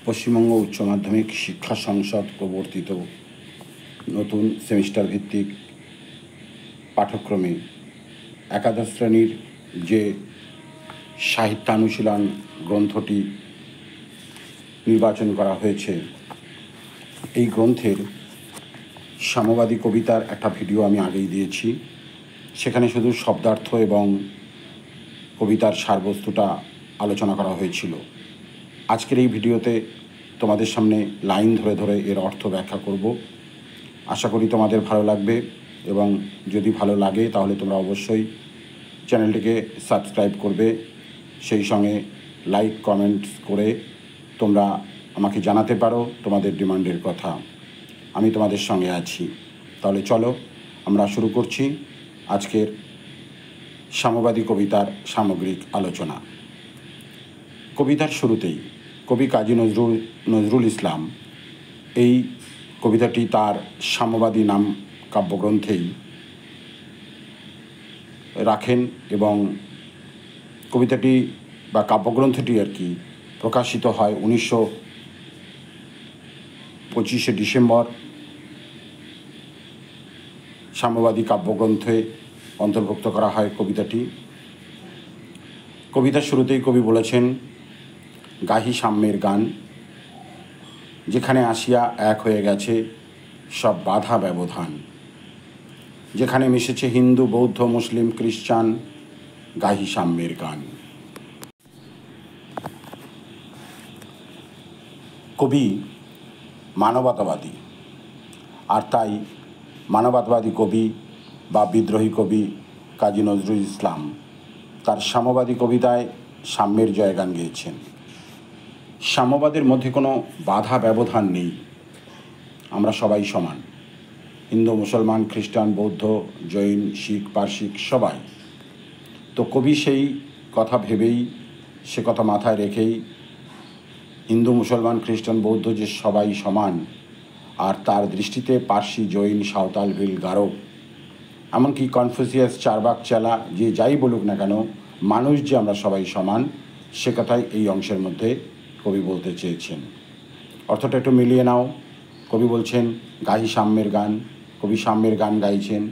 পশ্চিমবঙ্গ উচ্চ মাধ্যমিক শিক্ষা সংসদ প্রবর্তিত নতুন সেমিস্টার ভিত্তিক পাঠ্যক্রমে একাদশ শ্রেণীর যে সাহিত্যানুশীলন গ্রন্থটি নির্বাচন করা হয়েছে, এই গ্রন্থের সাম্যবাদী কবিতার একটা ভিডিও আমি আগেই দিয়েছি। সেখানে শুধু শব্দার্থ এবং কবিতার সারবস্তুটা আলোচনা করা হয়েছিল। আজকের এই ভিডিওতে তোমাদের সামনে লাইন ধরে ধরে এর অর্থ ব্যাখ্যা করব। আশা করি তোমাদের ভালো লাগবে, এবং যদি ভালো লাগে তাহলে তোমরা অবশ্যই চ্যানেলটিকে সাবস্ক্রাইব করবে। সেই সঙ্গে লাইক কমেন্টস করে তোমরা আমাকে জানাতে পারো তোমাদের ডিমান্ডের কথা। আমি তোমাদের সঙ্গে আছি। তাহলে চলো আমরা শুরু করছি আজকের সাম্যবাদী কবিতার সামগ্রিক আলোচনা। কবিতার শুরুতেই কবি কাজী নজরুল ইসলাম এই কবিতাটি তার সাম্যবাদী নাম কাব্যগ্রন্থেই রাখেন, এবং কবিতাটি বা কাব্যগ্রন্থটি প্রকাশিত হয় 1925 ডিসেম্বর। সাম্যবাদী কাব্যগ্রন্থে অন্তর্ভুক্ত করা হয় কবিতাটি। কবিতার শুরুতেই কবি বলেছেন, গাহি সাম্যের গান, যেখানে আসিয়া এক হয়ে গেছে সব বাধা ব্যবধান, যেখানে মিশেছে হিন্দু বৌদ্ধ মুসলিম খ্রিস্টান, গাহি সাম্যের গান। কবি মানবতাবাদী, আর তাই মানবতাবাদী কবি বা বিদ্রোহী কবি কাজী নজরুল ইসলাম তার সাম্যবাদী কবিতায় সাম্যের জয়গান গেয়েছেন। সাম্যবাদের মধ্যে কোনো বাধা ব্যবধান নেই, আমরা সবাই সমান, হিন্দু মুসলমান খ্রিস্টান বৌদ্ধ জৈন শিখ পার্সিক সবাই। তো কবি সেই কথা ভেবেই, সে কথা মাথায় রেখেই হিন্দু মুসলমান খ্রিস্টান বৌদ্ধ যে সবাই সমান, আর তার দৃষ্টিতে পার্সি জৈন সাঁওতাল ভিল গারো, এমনকি কনফুসিয়াস চারবাক চেলা যে যাই বলুক না কেন, মানুষ যে আমরা সবাই সমান, সে কথাই এই অংশের মধ্যে কবি বলতে চেয়েছেন। অর্থটা একটু মিলিয়ে নাও। কবি বলছেন গাহি সাম্যের গান, কবি সাম্যের গান গাইছেন,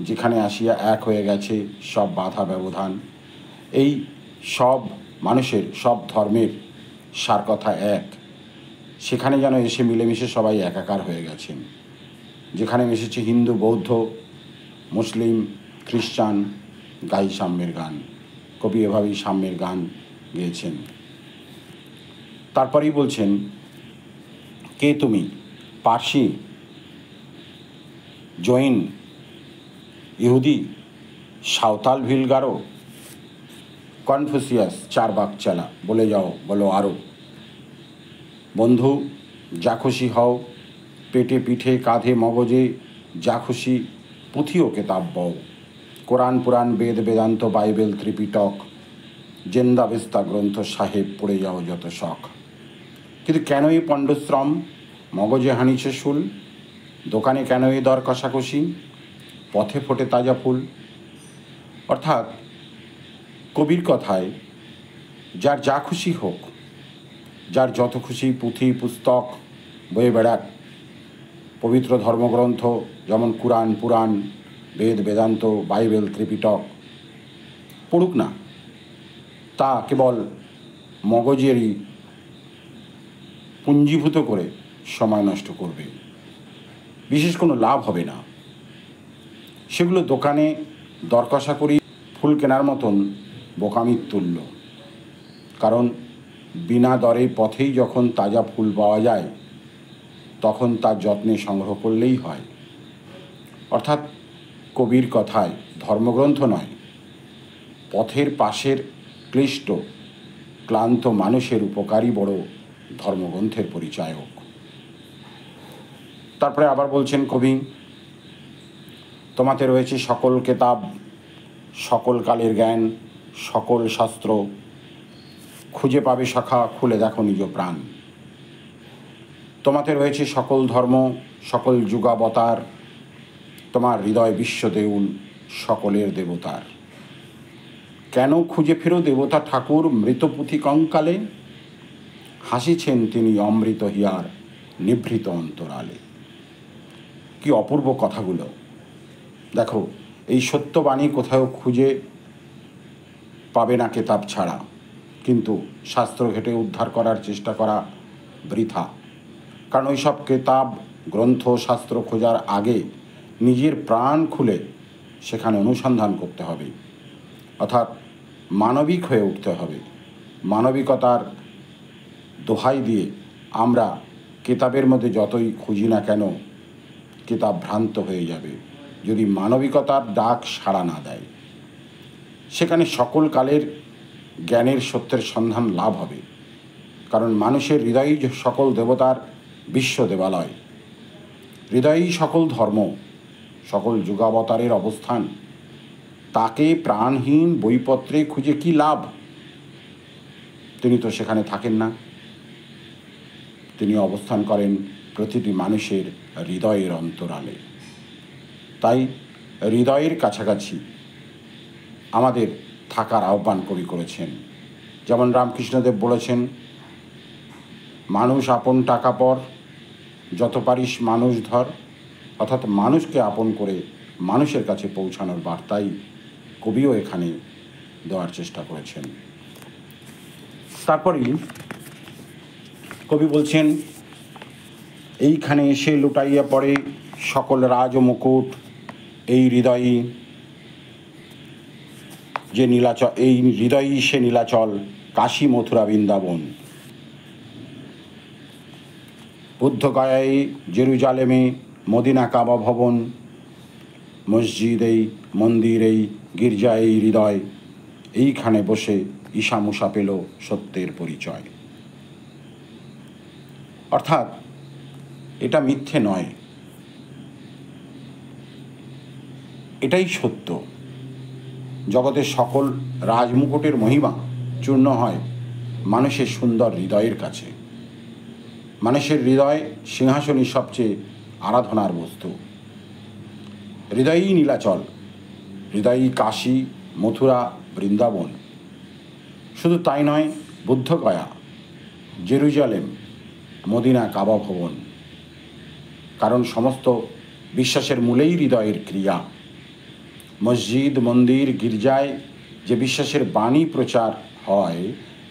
যেখানে আসিয়া এক হয়ে গেছে সব বাধা ব্যবধান। এই সব মানুষের, সব ধর্মের সার কথা এক, সেখানে যেন এসে মিলেমিশে সবাই একাকার হয়ে গেছেন। যেখানে মিশেছে হিন্দু বৌদ্ধ মুসলিম খ্রিস্টান, গাহি সাম্যের গান। কবি এভাবেই সাম্যের গান গেয়েছেন। তারপরেই বলছেন, কে তুমি, পার্সি জৈন ইহুদি সাঁওতাল ভিল গারো, কনফুসিয়াস চারবাক চেলা, বলে যাও বলো আরও। বন্ধু যা খুশি হও, পেটে পিঠে কাঁধে মগজে যা খুশি পুঁথি ও কেতাব বও, কোরআন পুরাণ বেদ বেদান্ত বাইবেল ত্রিপিটক, জেন্দা বেস্তা গ্রন্থ সাহেব পড়ে যাও যত শখ। কিন্তু কেন এই পণ্ডশ্রম, মগজে হানিছে শুল, দোকানে কেন এই দর কষাকষি, পথে ফোটে তাজা ফুল। অর্থাৎ কবির কথায়, যার যা খুশি হোক, যার যত খুশি পুঁথি পুস্তক বয়ে বেড়াক, পবিত্র ধর্মগ্রন্থ যেমন কুরআন পুরাণ বেদ বেদান্ত বাইবেল ত্রিপিটক পড়ুক না, তা কেবল মগজেরই পুঞ্জীভূত করে সময় নষ্ট করবে, বিশেষ কোনো লাভ হবে না। সেগুলো দোকানে দর কষাকষি ফুল কেনার মতন বোকামির তুল্য। কারণ বিনা দরে পথেই যখন তাজা ফুল পাওয়া যায়, তখন তার যত্নে সংগ্রহ করলেই হয়। অর্থাৎ কবির কথায় ধর্মগ্রন্থ নয়, পথের পাশের ক্লিষ্ট ক্লান্ত মানুষের উপকারই বড় ধর্মগ্রন্থের পরিচায়ক। তারপরে আবার বলছেন কবি, তোমাতে রয়েছে সকল কেতাব, সকল কালের জ্ঞান, সকল শাস্ত্র, খুঁজে পাবে সখা খুলে দেখো নিজ প্রাণ। তোমাতে রয়েছে সকল ধর্ম সকল যুগাবতার, তোমার হৃদয় বিশ্ব দেউল সকলের দেবতার। কেন খুঁজে ফেরো দেবতা ঠাকুর মৃত পুঁথি কঙ্কালে, হাসিছেন তিনি অমৃত হিয়ার নিভৃত অন্তরালে। কি অপূর্ব কথাগুলো! দেখো, এই সত্যবাণী কোথাও খুঁজে পাবে না কেতাব ছাড়া, কিন্তু শাস্ত্র ঘেটে উদ্ধার করার চেষ্টা করা বৃথা। কারণ ওইসব কেতাব, গ্রন্থ, শাস্ত্র খোঁজার আগে নিজের প্রাণ খুলে সেখানে অনুসন্ধান করতে হবে, অর্থাৎ মানবিক হয়ে উঠতে হবে। মানবিকতার দোহাই দিয়ে আমরা কেতাবের মধ্যে যতই খুঁজি না কেন, কেতাব ভ্রান্ত হয়ে যাবে যদি মানবিকতার ডাক সাড়া না দেয়। সেখানে সকল কালের জ্ঞানের সত্যের সন্ধান লাভ হবে, কারণ মানুষের হৃদয়ই সকল দেবতার বিশ্ব দেবালয়, হৃদয়ই সকল ধর্ম, সকল যুগাবতারের অবস্থান। তাকে প্রাণহীন বইপত্রে খুঁজে কি লাভ? তিনি তো সেখানে থাকেন না, তিনি অবস্থান করেন প্রতিটি মানুষের হৃদয়ের অন্তরালে। তাই হৃদয়ের কাছাকাছি আমাদের থাকার আহ্বান কবি করেছেন। যেমন রামকৃষ্ণদেব বলেছেন, মানুষ আপন টাকা পর, যত পারিস মানুষ ধর। অর্থাৎ মানুষকে আপন করে মানুষের কাছে পৌঁছানোর বার্তাই কবিও এখানে দেওয়ার চেষ্টা করেছেন। তারপরেই কবি বলছেন, এইখানে এসে লুটাইয়া পড়ে সকল রাজ ও মুকুট, এই হৃদয়ই যে নীলাচল, এই হৃদয়ই সে নীলাচল, কাশী মথুরা বৃন্দাবন। বুদ্ধগয়ায়, জেরুজালেমে, মদিনা কাবা ভবন, মসজিদ এই, মন্দির এই, গির্জা এই হৃদয়, এইখানে বসে ঈশামূষা পেল সত্যের পরিচয়। অর্থাৎ এটা মিথ্যে নয়, এটাই সত্য। জগতের সকল রাজমুকুটের মহিমা চূর্ণ হয় মানুষের সুন্দর হৃদয়ের কাছে। মানুষের হৃদয় সিংহাসনই সবচেয়ে আরাধনার বস্তু। হৃদয়ই নীলাচল, হৃদয়ই কাশী, মথুরা, বৃন্দাবন। শুধু তাই নয়, বুদ্ধগয়া, জেরুজালেম, মদিনা কাবা ভবন। কারণ সমস্ত বিশ্বাসের মূলেই হৃদয়ের ক্রিয়া। মসজিদ, মন্দির, গির্জায় যে বিশ্বাসের বাণী প্রচার হয়,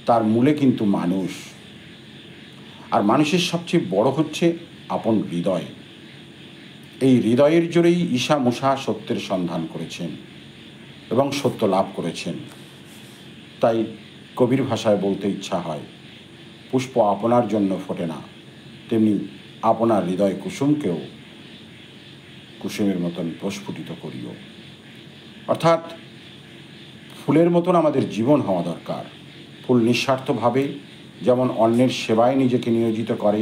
তার মূলে কিন্তু মানুষ। আর মানুষের সবচেয়ে বড় হচ্ছে আপন হৃদয়। এই হৃদয়ের জোরেই ঈশামূষা সত্যের সন্ধান করেছেন এবং সত্য লাভ করেছেন। তাই কবির ভাষায় বলতে ইচ্ছা হয়, পুষ্প আপনার জন্য ফোটে না, তেমনি আপনার হৃদয় কুসুমকেও কুসুমের মতন প্রস্ফুটিত করিও। অর্থাৎ ফুলের মতন আমাদের জীবন হওয়া দরকার। ফুল নিঃস্বার্থভাবে যেমন অন্যের সেবায় নিজেকে নিয়োজিত করে,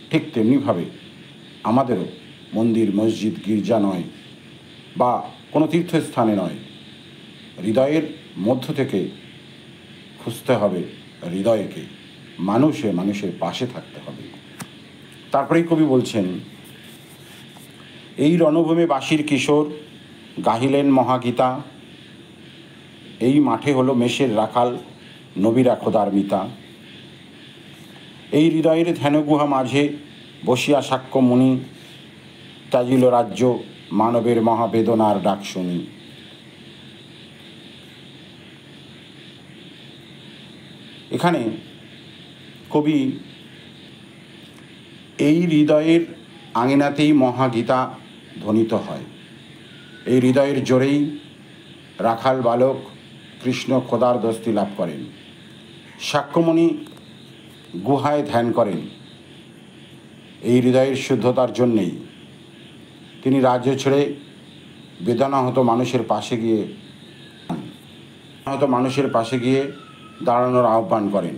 ঠিক তেমনিভাবে আমাদেরও মন্দির, মসজিদ, গির্জা নয় বা কোনো তীর্থস্থানে নয়, হৃদয়ের মধ্য থেকে খুঁজতে হবে হৃদয়কে, মানুষের পাশে থাকতে হবে। তারপরেই কবি বলছেন, এই রণভূমে বাঁশির কিশোর গাহিলেন মহাগীতা, এই মাঠে হলো মেষের রাখাল, নবীরা খোদার মিতা। এই হৃদয়ের ধ্যানগুহা মাঝে বসিয়া সাক্ষ্য মুনি, ত্যাজিল রাজ্য মানবের মহাবেদনার ডাক শুনি। এখানে কবি এই হৃদয়ের আঙিনাতেই মহাগীতা ধ্বনিত হয়। এই হৃদয়ের জোরেই রাখাল বালক কৃষ্ণ খোদার দস্তি লাভ করেন। সাক্ষ্যমণি গুহায় ধ্যান করেন। এই হৃদয়ের শুদ্ধতার জন্যেই তিনি রাজ্য ছেড়ে বেদনাহত মানুষের পাশে গিয়ে দাঁড়ানোর আহ্বান করেন।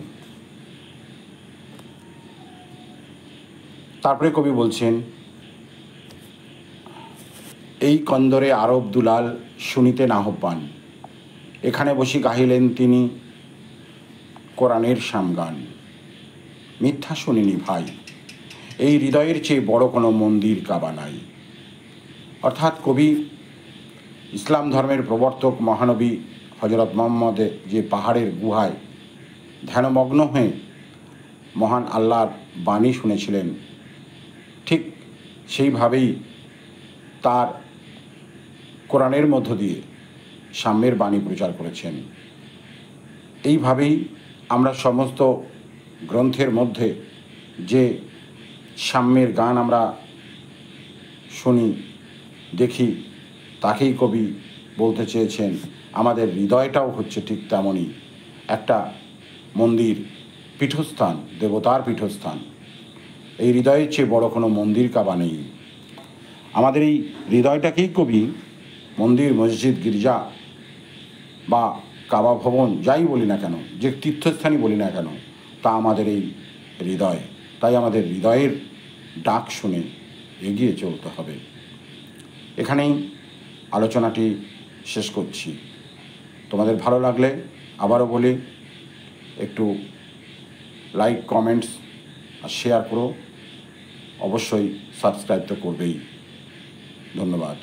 তারপরে কবি বলছেন, এই কন্দরে আরব দুলাল শুনিতেন আহ্বান, এখানে বসি গাহিলেন তিনি কোরআনের সামগান। মিথ্যা শুনিনি ভাই, এই হৃদয়ের চেয়ে বড় কোনো মন্দির কাবা নাই। অর্থাৎ কবি ইসলাম ধর্মের প্রবর্তক মহানবী হজরত মুহাম্মদ যে পাহাড়ের গুহায় ধ্যানমগ্ন হয়ে মহান আল্লাহর বাণী শুনেছিলেন, ঠিক সেইভাবেই তার কোরআনের মধ্য দিয়ে সাম্যের বাণী প্রচার করেছেন। এইভাবেই আমরা সমস্ত গ্রন্থের মধ্যে যে সাম্যের গান আমরা শুনি, দেখি, তাকেই কবি বলতে চেয়েছেন আমাদের হৃদয়টাও হচ্ছে ঠিক তেমনই একটা মন্দির, পীঠস্থান, দেবতার পীঠস্থান। এই হৃদয়ের চেয়ে বড় কোনো মন্দির কাবা নেই। আমাদের এই হৃদয়টাকেই কবি মন্দির, মসজিদ, গির্জা বা কাবা ভবন যাই বলি না কেন, যে তীর্থস্থানই বলি না কেন, তা আমাদের এই হৃদয়। তাই আমাদের হৃদয়ের ডাক শুনে এগিয়ে চলতে হবে। এখানেই আলোচনাটি শেষ করছি। তোমাদের ভালো লাগলে আবারও বলি, একটু লাইক, কমেন্টস আর শেয়ার করো। অবশ্যই সাবস্ক্রাইব তো করবেই। ধন্যবাদ।